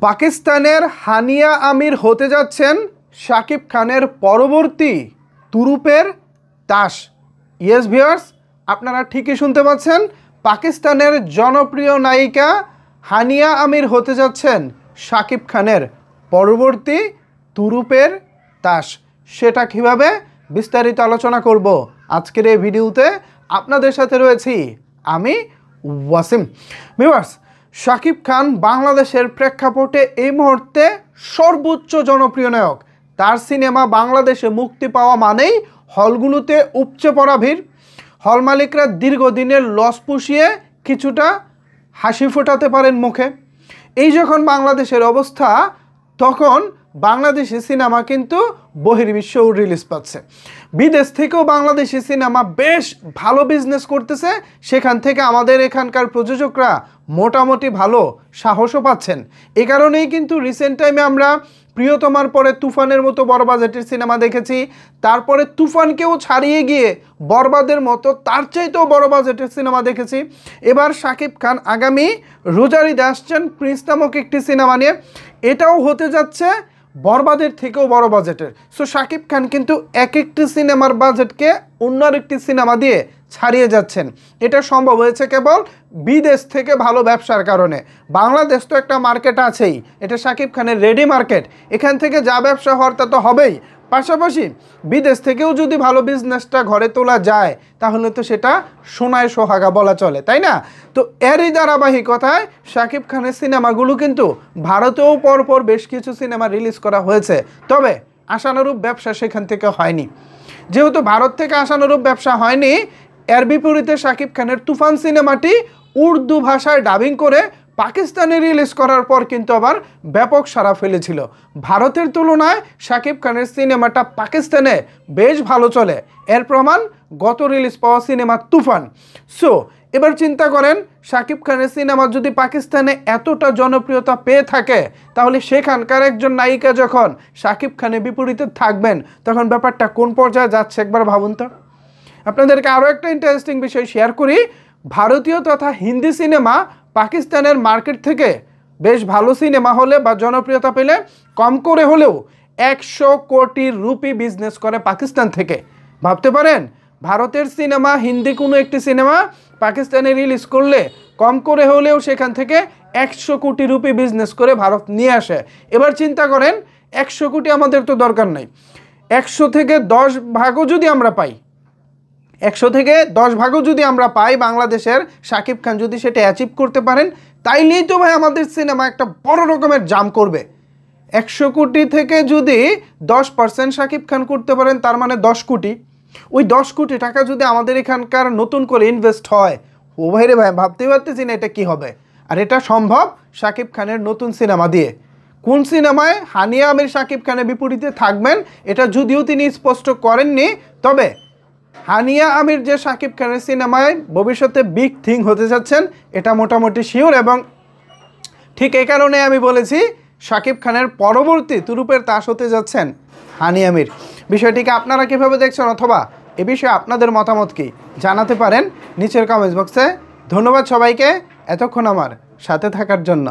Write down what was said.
পাকিস্তানের হানিয়া আমির হতে যাচ্ছেন শাকিব খানের পরবর্তী তুরুপের তাস। ইয়েস ভিউয়ার্স, আপনারা ঠিকই শুনতে পাচ্ছেন, পাকিস্তানের জনপ্রিয় নায়িকা হানিয়া আমির হতে যাচ্ছেন শাকিব খানের পরবর্তী তুরুপের তাস। সেটা কিভাবে বিস্তারিত আলোচনা করব আজকের এই ভিডিওতে। আপনাদের সাথে রয়েছি আমি ওয়াসিম। ভিউয়ার্স, শাকিব খান বাংলাদেশের প্রেক্ষাপটে এই মুহূর্তে সর্বোচ্চ জনপ্রিয় নায়ক। তার সিনেমা বাংলাদেশে মুক্তি পাওয়া মানেই হলগুলোতে উপচে পড়া ভিড়। হল মালিকরা দীর্ঘদিনের লস পুষিয়ে কিছুটা হাসি ফোটাতে পারেন মুখে। এই যখন বাংলাদেশের অবস্থা, তখন বাংলাদেশি সিনেমা কিন্তু বহির্বিশ্বেও রিলিজ পাচ্ছে। বিদেশ থেকেও বাংলাদেশি সিনেমা বেশ ভালো বিজনেস করতেছে। সেখান থেকে আমাদের এখানকার প্রযোজকরা মোটামুটি ভালো সাহসও পাচ্ছেন। এ কারণেই কিন্তু রিসেন্ট টাইমে আমরা প্রিয়তমার পরে তুফানের মতো বড় বাজেটের সিনেমা দেখেছি। তারপরে তুফানকেও ছাড়িয়ে গিয়ে বরবাদের মতো তার চাইতেও বড় বাজেটের সিনেমা দেখেছি। এবার শাকিব খান আগামী রোজার ঈদে আসছেন প্রিন্স নামক একটি সিনেমা নিয়ে। এটাও হতে যাচ্ছে বরবাদের থেকেও বড় বাজেটের। সো শাকিব খান কিন্তু এক একটি সিনেমার বাজেটকে অন্য আরেকটি সিনেমা দিয়ে ছাড়িয়ে যাচ্ছেন। এটা সম্ভব হয়েছে কেবল বিদেশ থেকে ভালো ব্যবসার কারণে। বাংলাদেশ তো একটা মার্কেট আছেই, এটা শাকিব খানের রেডি মার্কেট। এখান থেকে যা ব্যবসা হওয়ার তা তো হবেই। পাশাপাশি বিদেশ থেকেও যদি ভালো বিজনেসটা ঘরে তোলা যায়, তাহলে তো সেটা সোনায় সোহাগা বলা চলে, তাই না? তো এরই ধারাবাহিকতায় শাকিব খানের সিনেমাগুলো কিন্তু ভারতেও পরপর বেশ কিছু সিনেমা রিলিজ করা হয়েছে। তবে আশানুরূপ ব্যবসা সেখান থেকে হয়নি। যেহেতু ভারত থেকে আশানুরূপ ব্যবসা হয়নি, এর বিপরীতে শাকিব খানের তুফান সিনেমাটি উর্দু ভাষায় ডাবিং করে পাকিস্তানে রিলিজ করার পর কিন্তু আবার ব্যাপক সাড়া ফেলেছিল। ভারতের তুলনায় শাকিব খানের সিনেমাটা পাকিস্তানে বেশ ভালো চলে। এর প্রমাণ গত রিলিজ পাওয়া সিনেমা তুফান। সো এবার চিন্তা করেন, শাকিব খানের সিনেমা যদি পাকিস্তানে এতটা জনপ্রিয়তা পেয়ে থাকে, তাহলে সেখানকার একজন নায়িকা যখন শাকিব খানের বিপরীতে থাকবেন, তখন ব্যাপারটা কোন পর্যায়ে যাচ্ছে একবার ভাবুন তো। আপনাদেরকে আরও একটা ইন্টারেস্টিং বিষয় শেয়ার করি। ভারতীয় তথা হিন্দি সিনেমা পাকিস্তানের মার্কেট থেকে বেশ ভালো সিনেমা হলে বা জনপ্রিয়তা পেলে কম করে হলেও 100 কোটি রুপি বিজনেস করে পাকিস্তান থেকে। ভাবতে পারেন, ভারতের সিনেমা হিন্দি কোনো একটি সিনেমা পাকিস্তানে রিলিজ করলে কম করে হলেও সেখান থেকে 100 কোটি রুপি বিজনেস করে ভারত নিয়ে আসে। এবার চিন্তা করেন, 100 কোটি আমাদের তো দরকার নেই, 100 থেকে 10 ভাগও যদি আমরা পাই, 100 থেকে 10 ভাগও যদি আমরা পাই বাংলাদেশের, শাকিব খান যদি সেটা অ্যাচিভ করতে পারেন, তাইলেই তো ভাই আমাদের সিনেমা একটা বড় রকমের জাম করবে। 100 কোটি থেকে যদি 10% শাকিব খান করতে পারেন, তার মানে 10 কোটি। ওই 10 কোটি টাকা যদি আমাদের এখানকার নতুন করে ইনভেস্ট হয়, ও ভাই রে ভাই, ভাবতেই পারতেছি না এটা কী হবে। আর এটা সম্ভব শাকিব খানের নতুন সিনেমা দিয়ে। কোন সিনেমায় হানিয়া আমির শাকিব খানের বিপরীতে থাকবেন, এটা যদিও তিনি স্পষ্ট করেননি, তবে হানিয়া আমির যে শাকিব খানের সিনেমায় ভবিষ্যতে বিগ থিং হতে যাচ্ছেন, এটা মোটামুটি শিওর। এবং ঠিক এই কারণে আমি বলেছি শাকিব খানের পরবর্তী তুরুপের তাস হতে যাচ্ছেন হানিয়া আমির। বিষয়টিকে আপনারা কীভাবে দেখছেন, অথবা এ বিষয়ে আপনাদের মতামত কি জানাতে পারেন নিচের কমেন্টস বক্সে। ধন্যবাদ সবাইকে এতক্ষণ আমার সাথে থাকার জন্য।